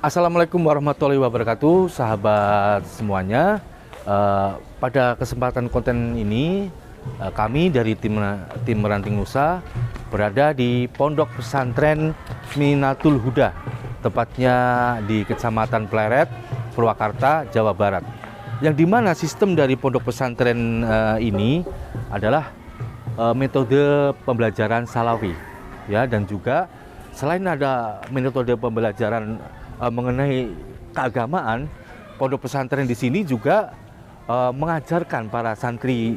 Assalamualaikum warahmatullahi wabarakatuh, sahabat semuanya. Pada kesempatan konten ini, kami dari tim Ranting Nusa berada di Pondok Pesantren Minatul Huda, tepatnya di Kecamatan Pleret, Purwakarta, Jawa Barat. Yang dimana sistem dari pondok pesantren ini adalah metode pembelajaran salafi, ya, dan juga selain ada metode pembelajaran mengenai keagamaan, pondok pesantren di sini juga mengajarkan para santri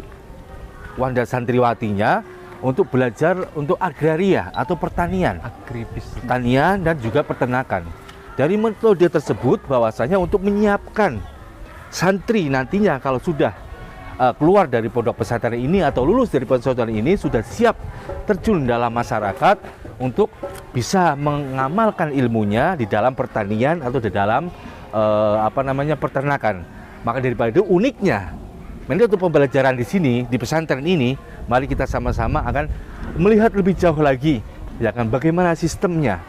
dan santriwatinya untuk belajar untuk agraria atau pertanian, pertanian dan juga peternakan. Dari metode tersebut bahwasanya untuk menyiapkan santri nantinya kalau sudah keluar dari pondok pesantren ini atau lulus dari pondok pesantren ini sudah siap terjun dalam masyarakat untuk bisa mengamalkan ilmunya di dalam pertanian atau di dalam peternakan. Maka daripada itu uniknya metode pembelajaran di sini di pesantren ini, mari kita sama-sama akan melihat lebih jauh lagi, ya kan, bagaimana sistemnya,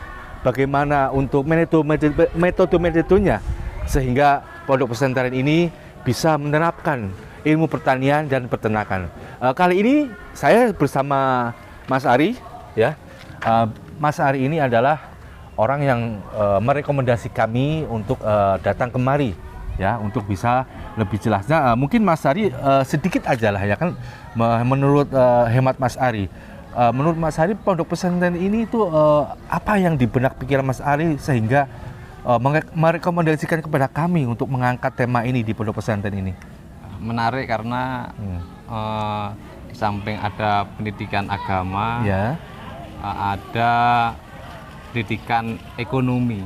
bagaimana untuk metode-metodenya sehingga pondok pesantren ini bisa menerapkan ilmu pertanian dan peternakan. Kali ini saya bersama Mas Ari, ya. Mas Ari ini adalah orang yang merekomendasi kami untuk datang kemari, ya, untuk bisa lebih jelasnya. Mungkin Mas Ari sedikit aja lah, ya kan, menurut hemat Mas Ari. Menurut Mas Ari, pondok pesantren ini itu apa yang di benak pikiran Mas Ari sehingga merekomendasikan kepada kami untuk mengangkat tema ini di pondok pesantren ini? Menarik karena di samping ada pendidikan agama, ya, ada pendidikan ekonomi,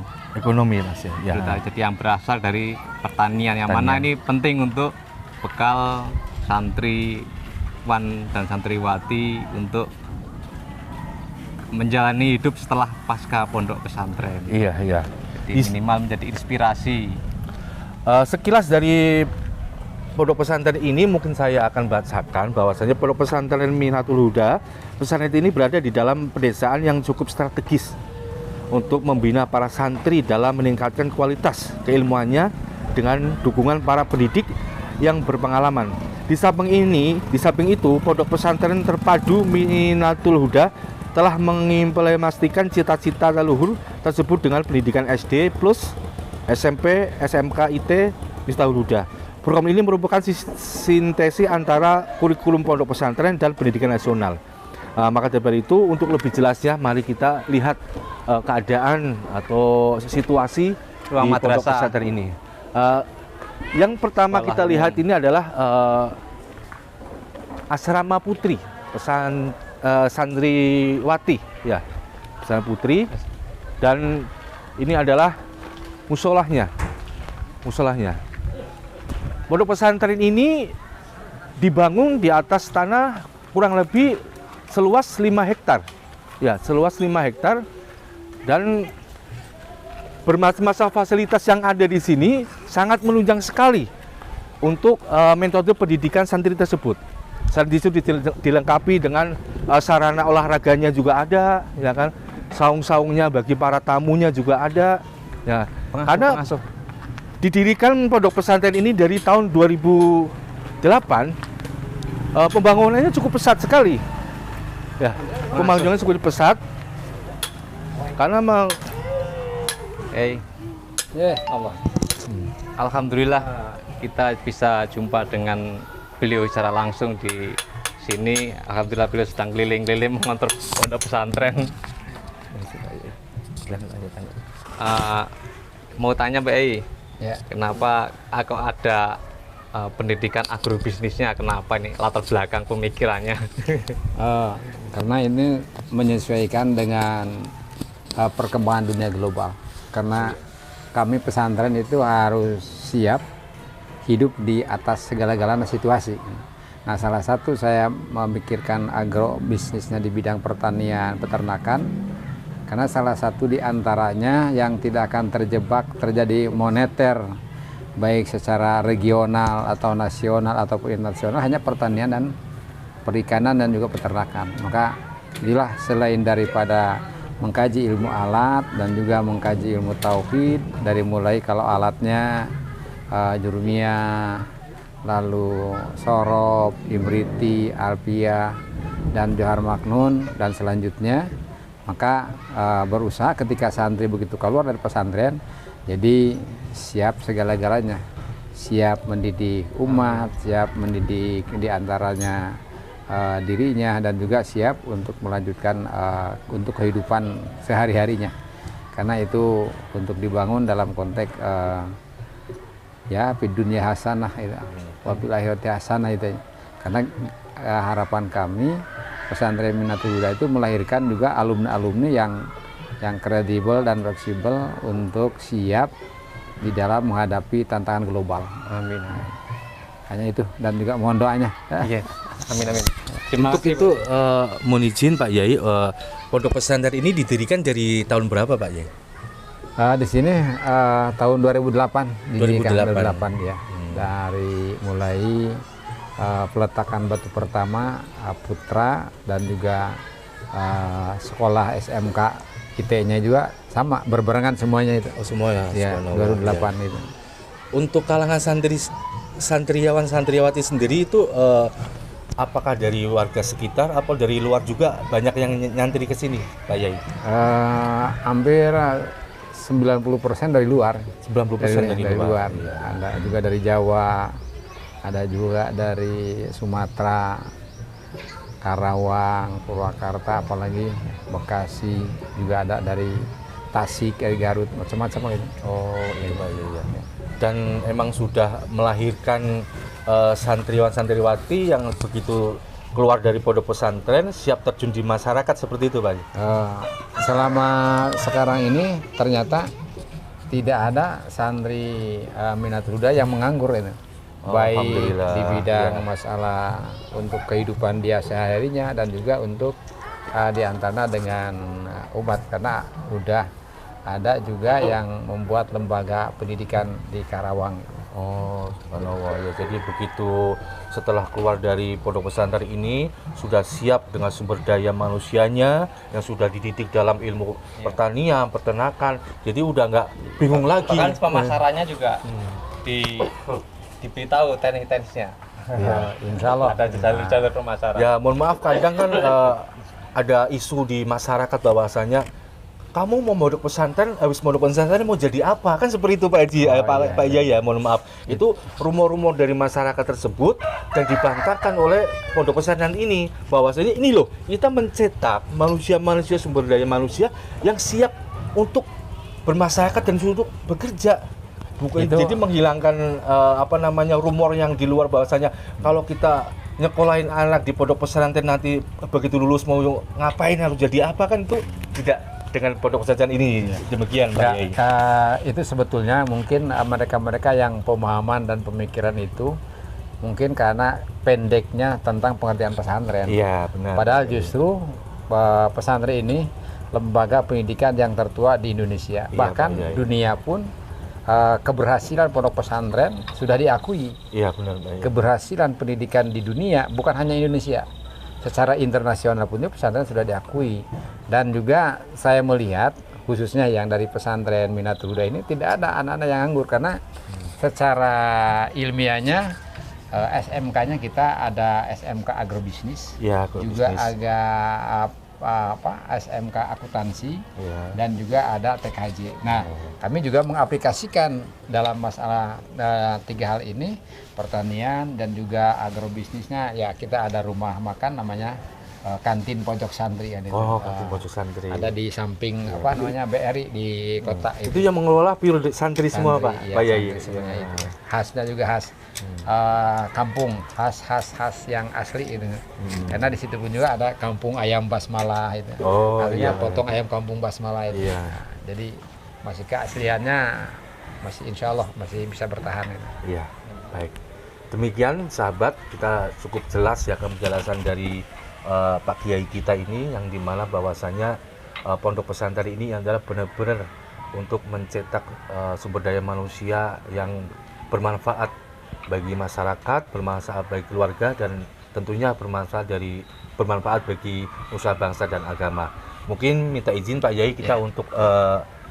Mas, ya. Jadi yang berasal dari pertanian, yang mana ini penting untuk bekal santriwan dan santriwati untuk menjalani hidup setelah pasca pondok pesantren. Iya, iya. Jadi minimal menjadi inspirasi. Sekilas dari pondok pesantren ini mungkin saya akan bacakan bahwasanya pondok pesantren Minatul Huda, pesantren ini berada di dalam pedesaan yang cukup strategis untuk membina para santri dalam meningkatkan kualitas keilmuannya dengan dukungan para pendidik yang berpengalaman. Di samping itu, pondok pesantren terpadu Minatul Huda telah mengimplementasikan cita-cita leluhur tersebut dengan pendidikan SD plus SMP, SMK, IT, Miftahul Huda. Program ini merupakan sintesis antara kurikulum pondok pesantren dan pendidikan nasional. Maka dari itu, untuk lebih jelasnya, mari kita lihat keadaan atau situasi ruang di pondok pesantren ini. Yang pertama kita lihat ini adalah asrama putri, santriwati, ya, pesantren putri, dan ini adalah musolahnya. Pondok pesantren ini dibangun di atas tanah kurang lebih seluas 5 hektar. Ya, seluas 5 hektar, dan bermacam-macam fasilitas yang ada di sini sangat menunjang sekali untuk metode pendidikan santri tersebut. Santri itu dilengkapi dengan sarana olahraganya juga ada, ya kan. Saung-saungnya bagi para tamunya juga ada. Ya, karena didirikan pondok pesantren ini dari tahun 2008, pembangunannya cukup pesat sekali, ya, pembangunannya cukup pesat karena Alhamdulillah kita bisa jumpa dengan beliau secara langsung di sini. Alhamdulillah beliau sedang keliling-keliling mengontrol pondok pesantren. Mau tanya Mbak Ei, ya, kenapa aku ada pendidikan agrobisnisnya? Kenapa ini latar belakang pemikirannya? Karena ini menyesuaikan dengan perkembangan dunia global. Karena kami pesantren itu harus siap hidup di atas segala-galanya situasi. Nah, salah satu saya memikirkan agrobisnisnya di bidang pertanian, peternakan, karena salah satu di antaranya yang tidak akan terjadi moneter baik secara regional atau nasional ataupun internasional, hanya pertanian dan perikanan dan juga peternakan. Maka inilah selain daripada mengkaji ilmu alat dan juga mengkaji ilmu tauhid, dari mulai kalau alatnya jurumiyah, lalu sorob, imriti, alpiyah, dan johar maknun, dan selanjutnya. Maka berusaha ketika santri begitu keluar dari pesantren, jadi siap segala-galanya, siap mendidik umat, siap mendidik diantaranya dirinya, dan juga siap untuk melanjutkan untuk kehidupan sehari-harinya, karena itu untuk dibangun dalam konteks ya fid dunya hasanah itu, wa fil akhirati hasanah itu. Karena harapan kami pesantren Minatul Huda itu melahirkan juga alumni-alumni yang kredibel dan fleksibel untuk siap di dalam menghadapi tantangan global. Amin. Hanya itu, dan juga mohon doanya. Iya. Amin amin. Untuk itu mohon izin Pak Yai, pondok pesantren ini didirikan dari tahun berapa Pak Yai? Di sini tahun 2008 didirikan. 2008 ya. Dari mulai peletakan batu pertama Putra, dan juga sekolah SMK IT-nya juga sama, berbarengan semuanya itu. Oh, semuanya. Ya, 2008 itu. Untuk kalangan santriawan santriawati sendiri itu apakah dari warga sekitar atau dari luar juga banyak yang nyantri ke sini Pak Yai? Hampir 90% dari luar. 90% dari luar. Iya. Ada juga dari Jawa, ada juga dari Sumatera, Karawang, Purwakarta, apalagi Bekasi, juga ada dari Tasik, dari Garut, macam-macam gitu. Oh, iya Pak Yai. Dan emang sudah melahirkan santriwan-santriwati yang begitu keluar dari pondok pesantren siap terjun di masyarakat seperti itu Pak. Selama sekarang ini ternyata tidak ada santri Minatul Huda yang menganggur ini. Baik di bidang masalah untuk kehidupan dia sehari-harinya, dan juga untuk diantara dengan umat, karena udah ada juga yang membuat lembaga pendidikan di Karawang. Oh, subhanallah ya. Jadi begitu setelah keluar dari pondok pesantren ini sudah siap dengan sumber daya manusianya yang sudah dididik dalam ilmu pertanian, peternakan. Jadi udah nggak bingung lagi. Bahkan pemasarannya juga diberitahu teknik-teknisnya. Ya, insya Allah Ada jalur-jalur pemasaran. Ya, mohon maaf kadang kan ada isu di masyarakat bahwasanya kamu mau mondok pesantren, habis mondok pesantren mau jadi apa? Kan seperti itu Pak Edi, Pak Yai ya, mohon maaf. Itu rumor-rumor dari masyarakat tersebut dan dibantahkan oleh pondok pesantren ini bahwasanya ini loh, kita mencetak manusia-manusia, sumber daya manusia yang siap untuk bermasyarakat dan untuk bekerja. Bukan Itu, jadi menghilangkan rumor yang di luar bahwasanya kalau kita nyekolahin anak di pondok pesantren nanti begitu lulus mau ngapain, harus jadi apa, kan itu tidak dengan pondok pesantren ini. Demikian Pak Yai. Itu sebetulnya mungkin mereka-mereka yang pemahaman dan pemikiran itu mungkin karena pendeknya tentang pengertian pesantren. Iya, benar. Padahal justru pesantren ini lembaga pendidikan yang tertua di Indonesia. Iya, Bahkan Pak Yai. dunia pun keberhasilan pondok pesantren sudah diakui. Iya, benar Pak Yai. Keberhasilan pendidikan di dunia bukan hanya Indonesia, secara internasional pun pesantren sudah diakui. Dan juga saya melihat khususnya yang dari pesantren Minatul Huda ini tidak ada anak-anak yang nganggur, karena secara ilmiahnya SMK-nya kita ada SMK agrobisnis, Ya, juga agak SMK akuntansi, dan juga ada TKJ. Nah, kami juga mengaplikasikan dalam masalah tiga hal ini, pertanian dan juga agrobisnisnya. Ya, kita ada rumah makan namanya kantin pojok santri kan itu. Oh, kantin pojok santri. Ada di samping BRI di kota itu yang mengelola pure santri semua Pak. Ya, Pak Yai. sebenarnya itu. Khasnya juga khas kampung, khas yang asli itu. Karena di situ pun juga ada kampung ayam basmala itu. Oh, artinya iya. potong ayam kampung basmala itu. Iya. Jadi masih keasliannya masih insya Allah masih bisa bertahan itu. Iya, baik. Demikian sahabat, kita cukup jelas ya penjelasan dari Pak Kiai kita ini, yang dimana bahwasanya pondok pesantren ini adalah benar-benar untuk mencetak sumber daya manusia yang bermanfaat bagi masyarakat, bermanfaat bagi keluarga, dan tentunya bermanfaat bagi nusa bangsa dan agama. Mungkin minta izin Pak Yai kita untuk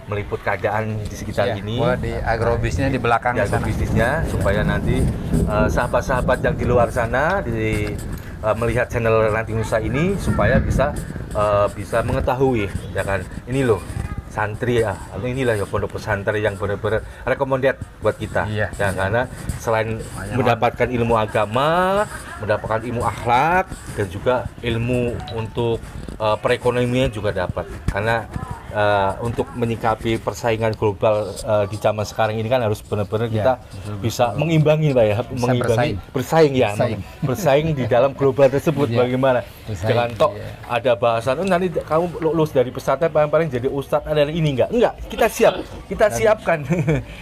meliput keadaan di sekitar ini. Gua di agrobisnisnya di belakang Jaga sana. bisnisnya supaya nanti sahabat-sahabat yang di luar sana melihat channel Ranting Nusa ini supaya bisa mengetahui ya kan, ini loh santri ya, atau inilah ya pondok pesantren yang benar-benar recommended buat kita. Iya, Ya, karena selain mendapatkan ilmu agama, mendapatkan ilmu akhlak dan juga ilmu untuk perekonomian juga dapat. Karena untuk menyikapi persaingan global di zaman sekarang ini kan harus benar-benar kita bisa mengimbangi Pak ya, mengimbangi bersaing ya, bersaing di dalam global tersebut. Bagaimana? Bersaing, Jangan tok ada bahasan nanti kamu lulus dari pesantren paling jadi ustadz ada ini enggak, kita siapkan.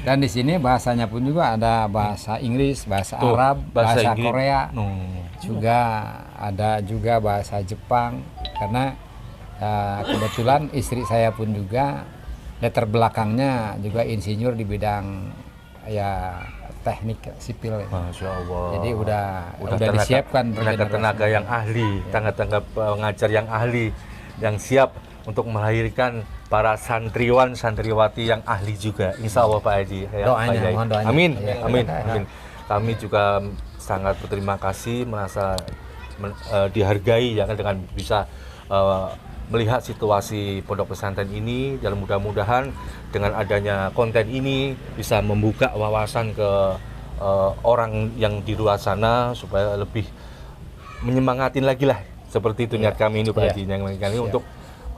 Dan di sini bahasanya pun juga ada bahasa Inggris, bahasa Arab, bahasa Inggris. Korea, juga ada juga bahasa Jepang. Karena kebetulan istri saya pun juga latar belakangnya juga insinyur di bidang ya teknik sipil. Masya Allah. Jadi udah disiapkan tenaga yang ahli, tenaga pengajar yang ahli, yang siap untuk melahirkan para santriwan santriwati yang ahli juga. Insya Allah Pak Haji. Doanya, mohon doanya. Amin, Ya. amin, amin. Kami juga sangat berterima kasih, merasa dihargai ya kan, dengan bisa melihat situasi pondok pesantren ini. Dan mudah-mudahan dengan adanya konten ini bisa membuka wawasan ke orang yang di luar sana supaya lebih menyemangatin lagi lah, seperti itu niat kami ini Pak Haji, yang kali untuk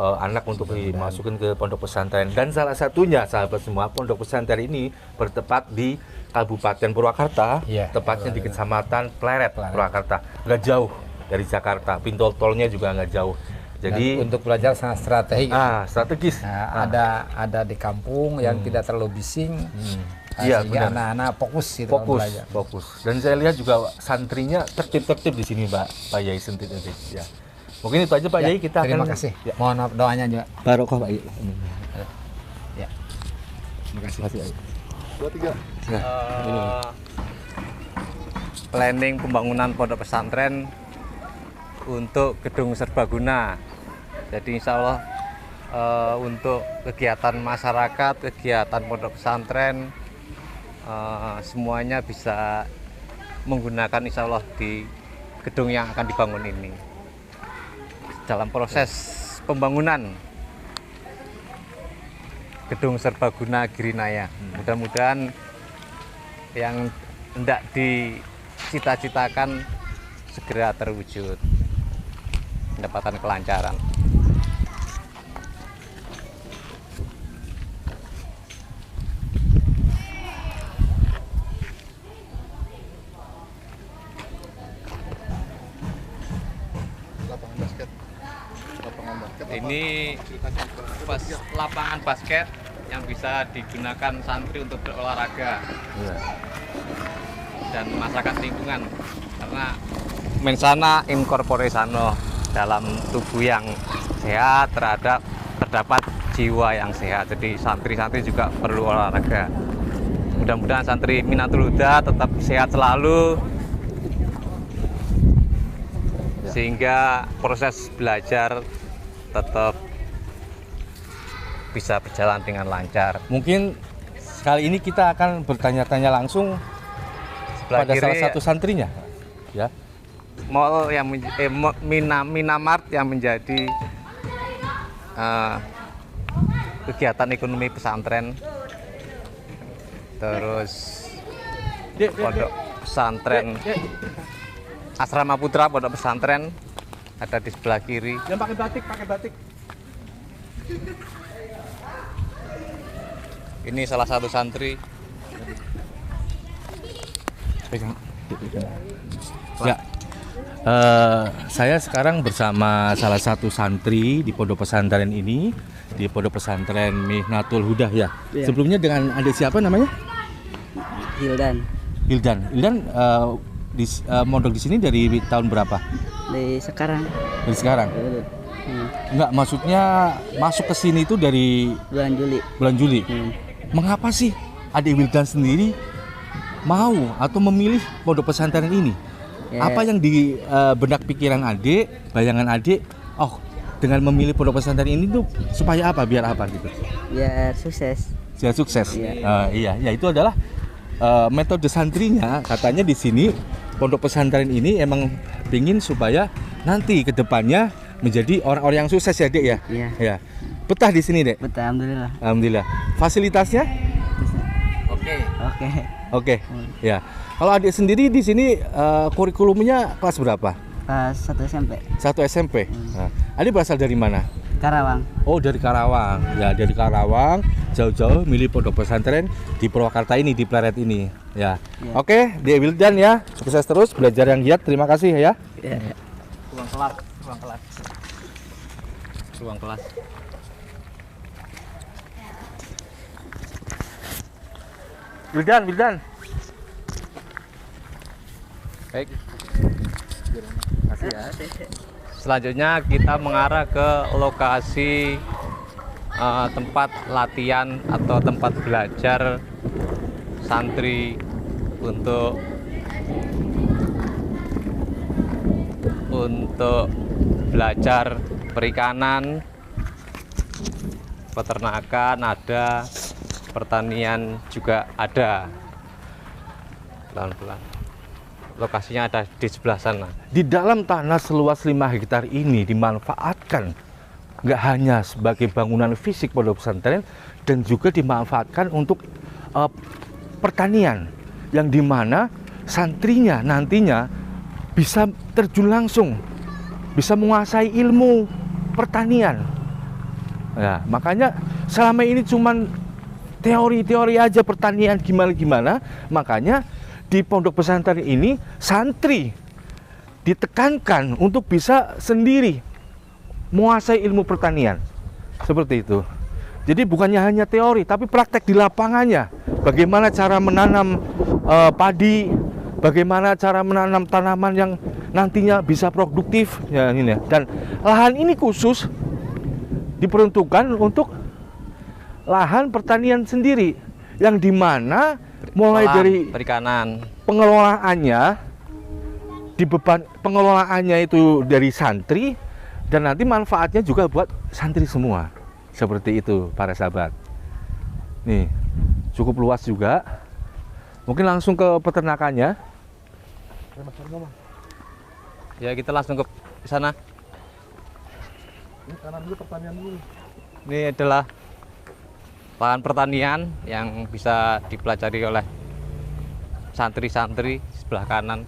anak untuk dimasukin ke pondok pesantren. Dan salah satunya sahabat semua, pondok pesantren ini bertepat di Kabupaten Purwakarta, tepatnya di Kecamatan Pleret, Purwakarta. Nggak jauh dari Jakarta, pintu tolnya juga nggak jauh. Jadi dan untuk belajar sangat strategis. Strategis. Ada di kampung yang tidak terlalu bising. Iya, sehingga benar. anak-anak fokus gitu kalau belajar. Fokus. Dan saya lihat juga santrinya tertib-tertib di sini Pak Yai Sentit. Ya. Mungkin itu aja Pak Yai, kita Terima akan kasih. Mohon maaf doanya juga. barokah Pak Yai. Ya. Terima kasih. Yai. Planning pembangunan pondok pesantren untuk gedung serbaguna. Jadi insya Allah untuk kegiatan masyarakat, kegiatan pondok pesantren, semuanya bisa menggunakan insya Allah di gedung yang akan dibangun ini. Dalam proses pembangunan gedung serbaguna Girinaya, mudah-mudahan yang hendak dicita-citakan segera terwujud, mendapatkan kelancaran. Ini lapangan basket yang bisa digunakan santri untuk berolahraga dan masyarakat lingkungan, karena mensana in corpore sano, dalam tubuh yang sehat terdapat jiwa yang sehat. Jadi santri-santri juga perlu olahraga. Mudah-mudahan santri Minatul Huda tetap sehat selalu, sehingga proses belajar tetap bisa berjalan dengan lancar. Mungkin kali ini kita akan bertanya-tanya langsung pada salah satu santrinya, ya. Mall yang Minamart yang menjadi kegiatan ekonomi pesantren, terus pondok pesantren Asrama Putra pondok pesantren ada di sebelah kiri. Yang pakai batik. Ini salah satu santri. Ya, saya sekarang bersama salah satu santri di pondok pesantren ini, di pondok pesantren Mihnatul Huda ya. Sebelumnya dengan adik siapa namanya? Hildan. Hildan mondok di sini dari tahun berapa? Dari sekarang. Dari sekarang? Enggak, maksudnya masuk ke sini itu dari Bulan Juli. bulan Juli. Mengapa sih adik Wildan sendiri mau atau memilih pondok pesantren ini? Ya. Apa yang di benak pikiran adik, bayangan adik, oh dengan memilih pondok pesantren ini tuh supaya apa? Biar apa gitu? Biar sukses. Biar sukses. Iya. Iya, ya itu adalah metode santrinya. Katanya di sini pondok pesantren ini emang pingin supaya nanti ke depannya menjadi orang-orang yang sukses ya, Dek ya. Iya. Ya. Betah di sini, Dek. Betul, alhamdulillah. Alhamdulillah. Fasilitasnya? Oke. Oke. Oke. Ya. Kalau adik sendiri di sini kurikulumnya kelas berapa? Pas 1 SMP. 1 SMP. Nah, adik berasal dari mana? Karawang. Oh, dari Karawang. Ya, dari Karawang jauh-jauh milih pondok pesantren di Purwakarta ini, di Pleret ini. Ya. Ya. Oke, Dek Wildan ya. Sukses terus belajar yang giat. Terima kasih ya. Ya. Ruang kelas. Ruang kelas. Wildan. Baik. Kasih ya. Selanjutnya kita mengarah ke lokasi tempat latihan atau tempat belajar santri untuk belajar perikanan, peternakan ada, pertanian juga ada. Pelan-pelan. Lokasinya ada di sebelah sana. Di dalam tanah seluas 5 hektar ini dimanfaatkan nggak hanya sebagai bangunan fisik pondok pesantren dan juga dimanfaatkan untuk pertanian yang dimana santrinya nantinya bisa terjun langsung, bisa menguasai ilmu pertanian. Nah, makanya selama ini cuman teori-teori aja pertanian gimana-gimana, makanya di pondok pesantren ini santri ditekankan untuk bisa sendiri menguasai ilmu pertanian. Seperti itu. Jadi bukannya hanya teori tapi praktek di lapangannya. Bagaimana cara menanam padi, bagaimana cara menanam tanaman yang nantinya bisa produktif ya ini ya. Dan lahan ini khusus diperuntukkan untuk lahan pertanian sendiri yang dimana mulai Kolam dari perikanan. pengelolaannya itu dari santri dan nanti manfaatnya juga buat santri semua. Seperti itu para sahabat. Nih, cukup luas juga. Mungkin langsung ke peternakannya. Ya, kita langsung ke sana. Ini adalah lahan pertanian yang bisa dipelajari oleh santri-santri sebelah kanan.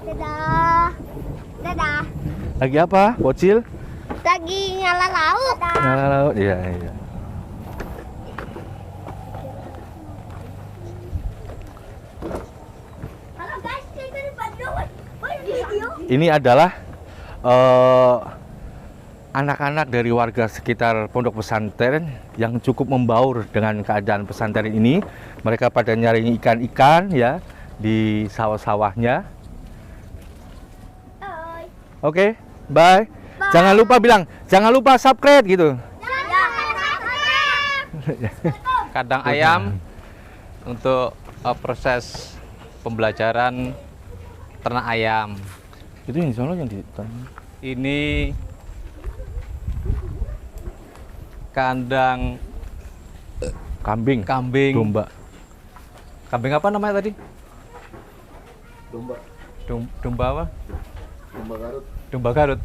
Dadah. Dadah. Lagi apa, Bocil? Lagi nyala lauk. Nyala laut. Iya, iya. Halo guys, kita di Bandung. Video. Ini adalah anak-anak dari warga sekitar pondok pesantren yang cukup membaur dengan keadaan pesantren ini. Mereka pada nyari ikan-ikan ya di sawah-sawahnya. Oi. Oke, bye. Jangan lupa bilang, jangan lupa subscribe gitu. Kandang ayam untuk proses pembelajaran ternak ayam. Itu yang sono yang di Ini kandang kambing, kambing. domba. Kambing apa namanya tadi? Domba. Domba apa? Domba Garut. Domba Garut.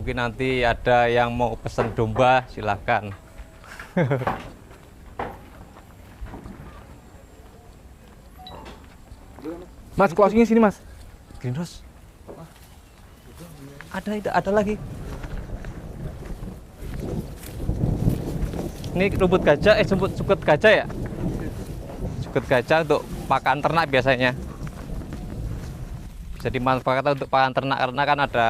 Mungkin nanti ada yang mau pesan domba, silahkan. Mas, closingnya sini mas. Greenhouse. Ada lagi. Ini rumput gajah, suket gajah ya? Suket gajah untuk pakan ternak biasanya. Bisa dimanfaatkan untuk pakan ternak karena kan ada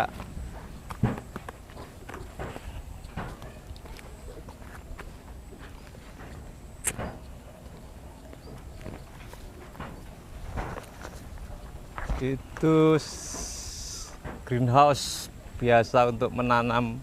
itu greenhouse biasa untuk menanam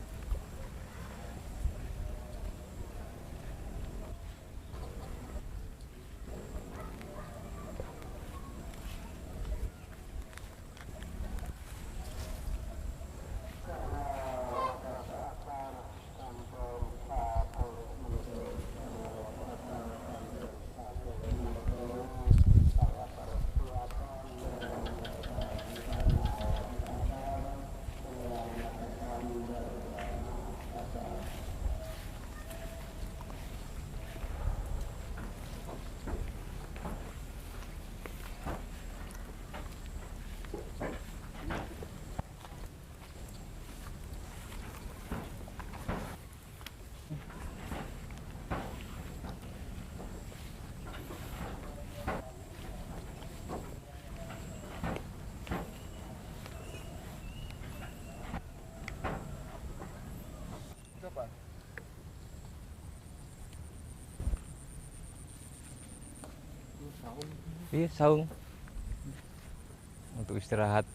saung untuk istirahat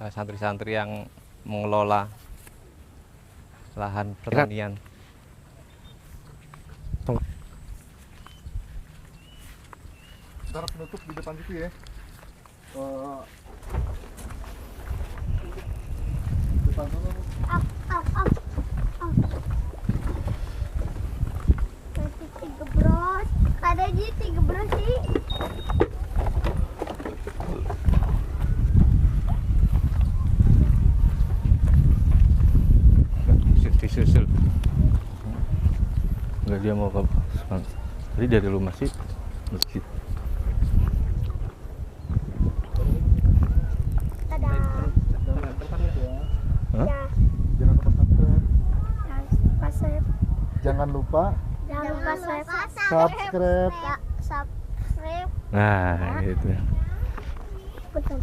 santri-santri yang mengelola lahan pertanian. Ntar penutup di depan situ ya. Depan sana. Tiga bros. Ada aja tiga bros sih. Disusul. Enggak, dia mau ke tadi dari rumah sih masjid. Dadah. Hah? Ya. Jangan lupa subscribe. Jangan lupa Jangan lupa subscribe. Subscribe. Nah, gitu. Betul.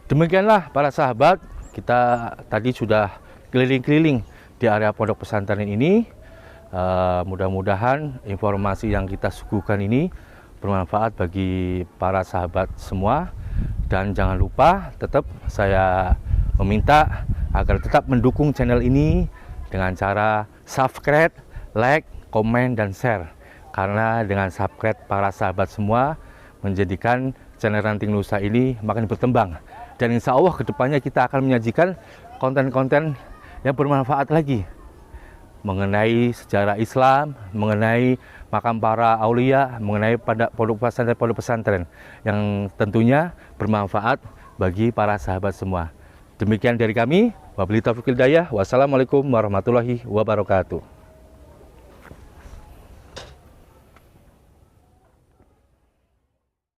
Demikianlah para sahabat, kita tadi sudah keliling-keliling di area pondok pesantren ini. Mudah-mudahan informasi yang kita suguhkan ini bermanfaat bagi para sahabat semua. Dan jangan lupa tetap saya meminta agar tetap mendukung channel ini dengan cara subscribe, like, komen, dan share. Karena dengan subscribe para sahabat semua menjadikan channel Ranting Nusa ini makin berkembang. Dan insya Allah kedepannya kita akan menyajikan konten-konten yang bermanfaat lagi mengenai sejarah Islam, mengenai makam para aulia, mengenai pada pondok pesantren yang tentunya bermanfaat bagi para sahabat semua. Demikian dari kami. Wabillahi taufiq wal hidayah. Wassalamualaikum warahmatullahi wabarakatuh.